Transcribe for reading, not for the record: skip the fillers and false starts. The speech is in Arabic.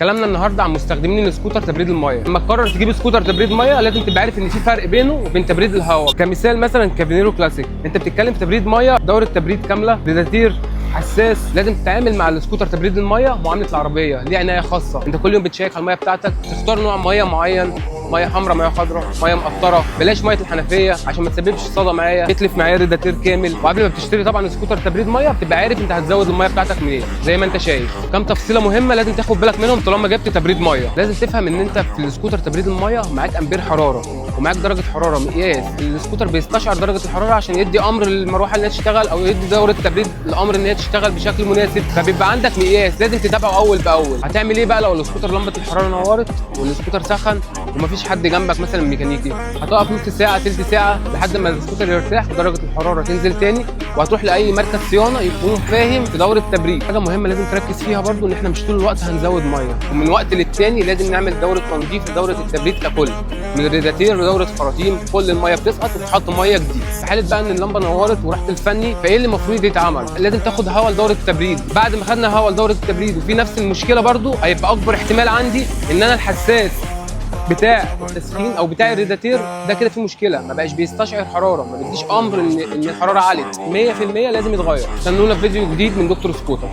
كلامنا النهارده عن مستخدمين السكوتر تبريد الميه. لما تقرر تجيب سكوتر تبريد ميه لازم تبقى عارف ان في فرق بينه وبين تبريد الهواء. كمثال مثلا كافينيرو كلاسيك، انت بتتكلم في تبريد ميه دوره تبريد كامله، ريداتير، حساس. لازم تتعامل مع السكوتر تبريد الميه معامله العربيه، ليه عنايه خاصه. انت كل يوم بتشيك على الميه بتاعتك، تختار نوع ميه معين، ميه حمراء، ميه خضراء، ميه مقطره. بلاش ميه الحنفيه عشان ما تسببش صدى معايا. تتلف معايا ريداتير كامل. وقبل ما بتشتري طبعا سكوتر تبريد ميه بتبقى عارف انت هتزود الميه بتاعتك منين. زي ما انت شايف كام تفصيله مهمه لازم تاخد بالك منهم طالما جبت تبريد ميه. لازم تفهم ان انت في السكوتر تبريد الميه معاك امبير حراره ومعاك درجه حراره مقياس. السكوتر بيستشعر درجه الحراره عشان يدي امر للمروحه انها تشتغل او يدي دوره تبريد الامر ان هي تشتغل بشكل مناسب. فبيبقى عندك مقياس لازم تتابعه اول باول. هتعمل ايه بقى لو السكوتر لمبه الحراره نورت والسكوتر سخن ومفيش حد جنبك مثلا ميكانيكي؟ هتقف نص ساعه تلت ساعه لحد ما السكوتر يرتاح ودرجه الحراره تنزل تاني، وهتروح لاي مركز صيانه يكون فاهم في دوره تبريد. حاجه مهمه لازم تركز فيها برضو ان احنا مش طول الوقت هنزود ميه، ومن وقت للتاني لازم نعمل دوره تنظيف لدوره التبريد ككل، من الريداتير لدوره خراطيم. كل الميه بتسقط وتحط ميه جديد. في حاله بقى ان اللمبه نورت ورحت الفني، فايه اللي المفروض يتعمل؟ لازم تاخد هوا لدوره التبريد. بعد ما خدنا هوا لدوره التبريد وفي نفس المشكله برضو، هيبقى اكبر احتمال عندي ان انا الحساس بتاع التسخين او بتاع الريداتير ده كده فيه مشكله، ما بقاش بيستشعر حراره، ما بيديش امر ان الحراره علت 100%. لازم يتغير. استنونا في فيديو جديد من دكتور سكوتر.